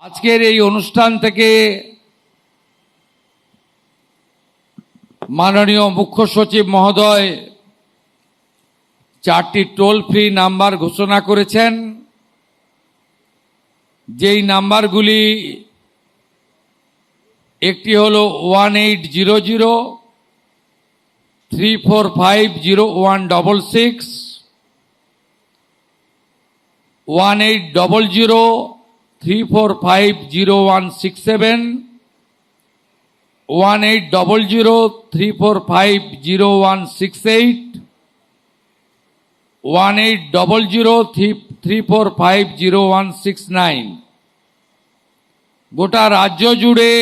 আজকের এই অনুষ্ঠান থেকে মাননীয় মুখ্য সচিব মহোদয় 4টি টোল ফ্রি নাম্বার ঘোষণা করেছেন। যেই নাম্বারগুলি একটি হলো 1800 3450166, 1800 3450167, 1800 3450168, 1800 3450169। গোটা রাজ্য জুড়ে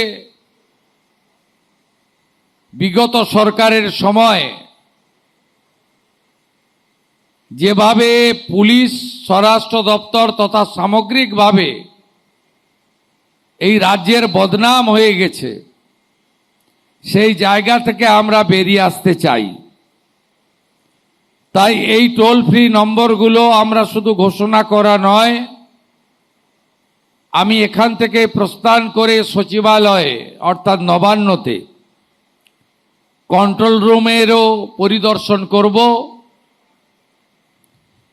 বিগত সরকারের সময় যেভাবে পুলিশ, স্বরাষ্ট্র দপ্তর তথা সামগ্রিকভাবে এই রাজ্যের বদনাম হয়ে গেছে, সেই জায়গা থেকে আমরা বেরিয়ে আসতে চাই। তাই এই টোল ফ্রি নম্বরগুলো আমরা শুধু ঘোষণা করা নয়, আমি এখান থেকে প্রস্থান করে সচিবালয়ে অর্থাৎ নবান্নতে কন্ট্রোল রুমেরও পরিদর্শন করব,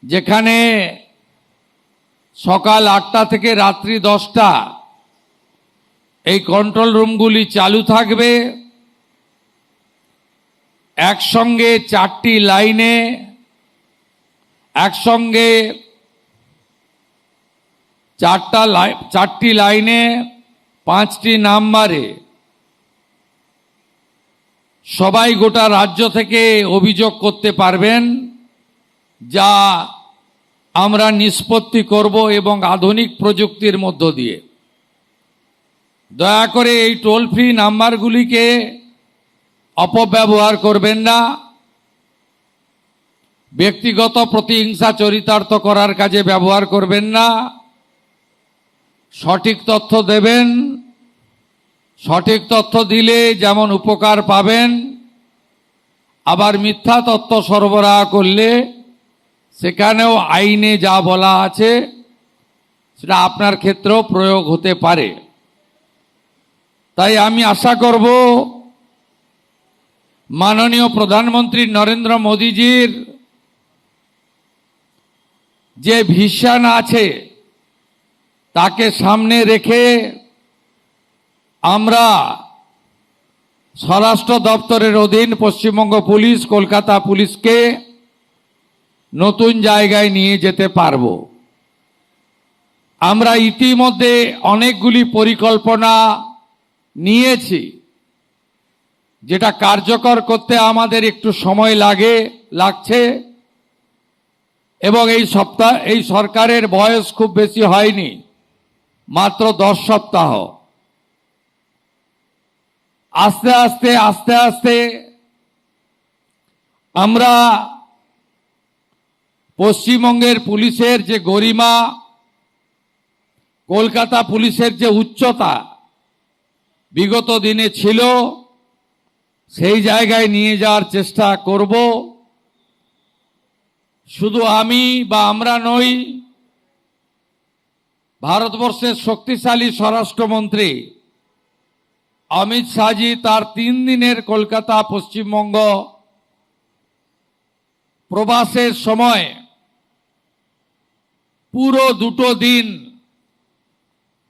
যেখানে সকাল 8টা থেকে রাত্রি 10টা এই কন্ট্রোল রুমগুলি চালু থাকবে। একসঙ্গে 4টি লাইনে, একসঙ্গে 4টি লাইনে 5টি নাম্বারে সবাই গোটা রাজ্য থেকে অভিযোগ করতে পারবেন, যা আমরা নিষ্পত্তি করব এবং আধুনিক প্রযুক্তির মধ্য দিয়ে। দয়া করে এই টোল ফ্রি নাম্বারগুলিকে অপব্যবহার করবেন না, ব্যক্তিগত প্রতিহিংসা চরিতার্থ করার কাজে ব্যবহার করবেন না। সঠিক তথ্য দেবেন, সঠিক তথ্য দিলে যেমন উপকার পাবেন, আবার মিথ্যা তথ্য সরবরাহ করলে সেখানেও আইনে যা বলা আছে সেটা আপনার ক্ষেত্রেও প্রয়োগ হতে পারে। তাই আমি আশা করব মাননীয় প্রধানমন্ত্রী নরেন্দ্র মোদীজির যে ভিশন আছে তাকে সামনে রেখে আমরা স্বরাষ্ট্র দপ্তরের অধীন পশ্চিমবঙ্গ পুলিশ, কলকাতা পুলিশকে নতুন জায়গায় নিয়ে যেতে পারব। আমরা ইতিমধ্যে অনেকগুলি পরিকল্পনা নিয়েছি, যেটা কার্যকর করতে আমাদের একটু সময় লাগছে এবং এই সরকারের বয়স খুব বেশি হয়নি, মাত্র 10 সপ্তাহ। আস্তে আস্তে আমরা পশ্চিমবঙ্গের পুলিশের যে গরিমা, কলকাতা পুলিশের যে উচ্চতা বিগত দিনে ছিল, সেই জায়গায় নিয়ে যাওয়ার চেষ্টা করব। শুধু আমি বা আমরা নই, ভারতবর্ষের শক্তিশালী স্বরাষ্ট্রমন্ত্রী অমিত শাহজি তার 3 দিনের কলকাতা পশ্চিমবঙ্গ প্রবাসের সময় পুরো 2টো দিন,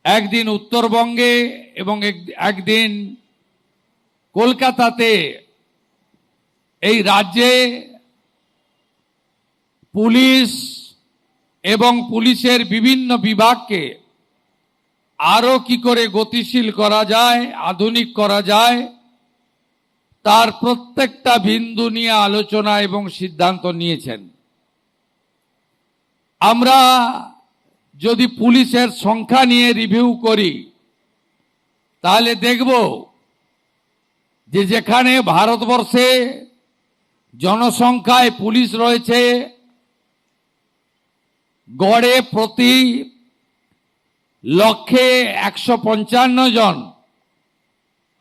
একদিন উত্তরবঙ্গে এবং একদিন কলকাতাতে এই রাজ্যে পুলিশ এবং পুলিশের বিভিন্ন বিভাগকে আরো কি করে গতিশীল করা যায়, আধুনিক করা যায়, তার প্রত্যেকটা বিন্দু নিয়ে আলোচনা এবং সিদ্ধান্ত নিয়েছেন। আমরা যদি পুলিশের সংখ্যা নিয়ে রিভিউ করি তাহলে দেখব যে যেখানে ভারতবর্ষে জনসংখ্যায় পুলিশ রয়েছে গড়ে প্রতি লক্ষে 155 জন,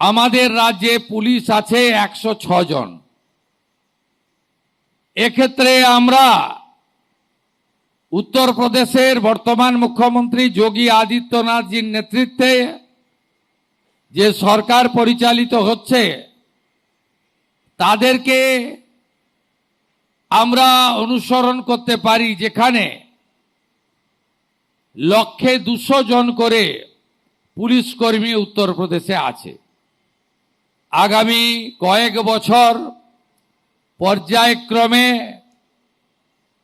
আমাদের রাজ্যে পুলিশ আছে 106 জন। এক্ষেত্রে আমরা উত্তরপ্রদেশের বর্তমান মুখ্যমন্ত্রী যোগী আদিত্যনাথজির নেতৃত্বে যে সরকার পরিচালিত হচ্ছে তাদেরকে আমরা অনুসরণ করতে পারি, যেখানে লক্ষে 200 জন করে পুলিশ কর্মী উত্তরপ্রদেশে আছে। আগামী কয়েক বছর পর্যায়ক্রমে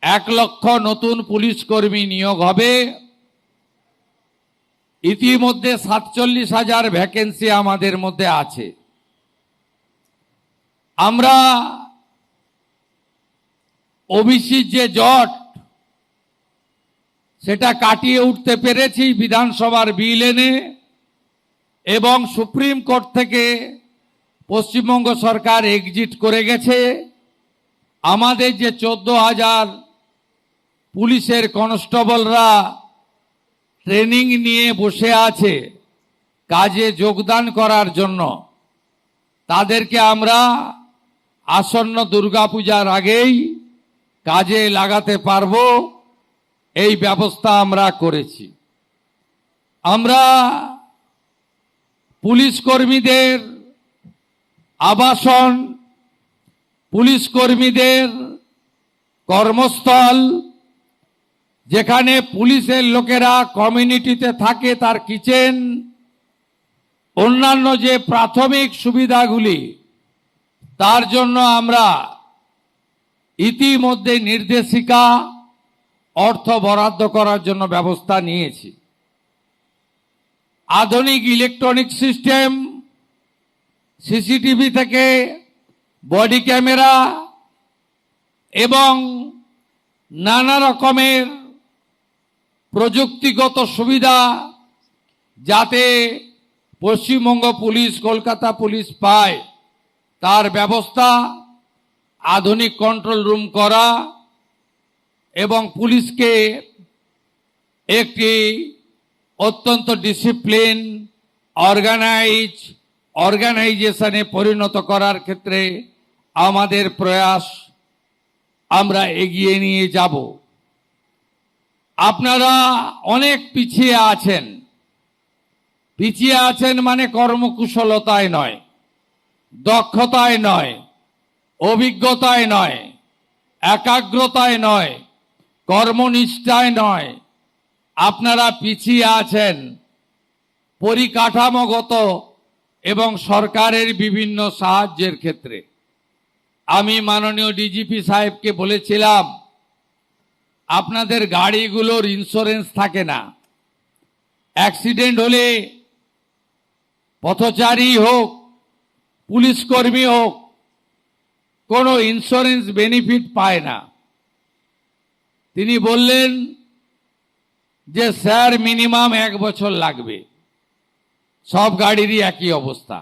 1 লক্ষ নতুন পুলিশ কর্মী নিয়োগ হবে। ইতিমধ্যে 47,000 ভ্যাকেন্সি আমাদের মধ্যে আছে। আমরা ওবিসির যে জট সেটা কাটিয়ে উঠতে পেরেছি বিধানসভার বিল এনে, এবং সুপ্রিম কোর্ট থেকে পশ্চিমবঙ্গ সরকার এক্সিট করে গেছে। আমাদের যে 14,000 পুলিশের কনস্টেবলরা ট্রেনিং নিয়ে বসে আছে কাজে যোগদান করার জন্য, তাদেরকে আমরা আসন্ন দুর্গাপূজার আগেই কাজে লাগাতে পারবো, এই ব্যবস্থা আমরা করেছি। আমরা পুলিশ কর্মীদের আবাসন, পুলিশ কর্মীদের কর্মস্থল, যেখানে পুলিশের লোকেরা কমিউনিটিতে থাকে তার কিচেন, অন্যান্য যে প্রাথমিক সুবিধাগুলি, তার জন্য আমরা ইতিমধ্যে নির্দেশিকা অর্থ বরাদ্দ করার জন্য ব্যবস্থা নিয়েছি। আধুনিক ইলেকট্রনিক সিস্টেম, সিসিটিভি থেকে বডি ক্যামেরা এবং নানা রকমের প্রযুক্তিগত সুবিধা যাতে পশ্চিমবঙ্গ পুলিশ, কলকাতা পুলিশ পায় তার ব্যবস্থা, আধুনিক কন্ট্রোল রুম করা এবং পুলিশকে একটি অত্যন্ত ডিসিপ্লিন, অর্গানাইজেশনে পরিণত করার ক্ষেত্রে আমাদের প্রয়াস আমরা এগিয়ে নিয়ে যাব। আপনারা অনেক পিছিয়ে আছেন মানে কর্মকুশলতায় নয়, দক্ষতায় নয়, অভিজ্ঞতায় নয়, একাগ্রতায় নয়, কর্মনিষ্ঠায় নয়। আপনারা পিছিয়ে আছেন পরিকাঠামোগত এবং সরকারের বিভিন্ন সাহায্যের ক্ষেত্রে। আমি মাননীয় ডিজিপি সাহেবকে বলেছিলাম, আপনাদের গাড়িগুলোর ইন্স্যুরেন্স থাকে না, অ্যাক্সিডেন্ট হলে পথচারী হোক, পুলিশ কর্মী হোক, কোনো ইন্স্যুরেন্স বেনিফিট পায় না। তিনি বললেন যে স্যার মিনিমাম 1 বছর লাগবে। সব গাড়িরই একই অবস্থা,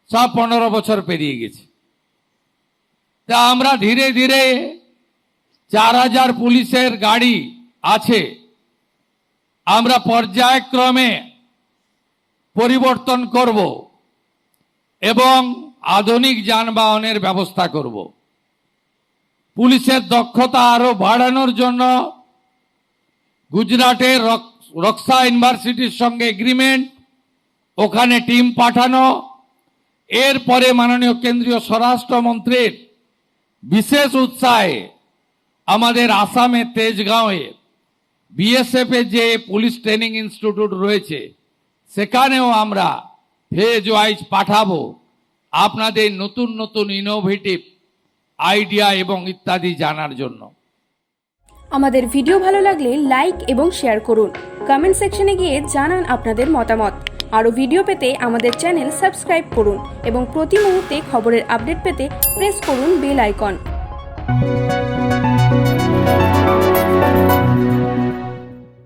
সব 15 বছর পেরিয়ে গেছে। তা আমরা ধীরে ধীরে 4,000 পুলিশের গাড়ি আছে, আমরা পর্যায়ক্রমে পরিবর্তন করব এবং আধুনিক যানবাহনের ব্যবস্থা করব। পুলিশের দক্ষতা আরো বাড়ানোর জন্য গুজরাটের রক্সা ইউনিভার্সিটির সঙ্গে এগ্রিমেন্ট, ওখানে টিম পাঠানো। এরপরে মাননীয় কেন্দ্রীয় স্বরাষ্ট্রমন্ত্রীর বিশেষ উৎসাহে আমাদের আসামের তেজগাঁওয়ে বিএসএফ এর যে পুলিশ ট্রেনিং ইনস্টিটিউট রয়েছে সেখানেও আমরা ফেজ ওয়াইজ পাঠাবো আপনাদের নতুন নতুন ইনোভেটিভ আইডিয়া এবং ইত্যাদি জানার জন্য। আমাদের ভিডিও ভালো লাগলে লাইক এবং শেয়ার করুন, কমেন্ট সেকশনে গিয়ে জানান আপনাদের মতামত। আরও ভিডিও পেতে আমাদের চ্যানেল সাবস্ক্রাইব করুন এবং প্রতি মুহূর্তে খবরের আপডেট পেতে প্রেস করুন বেল আইকন।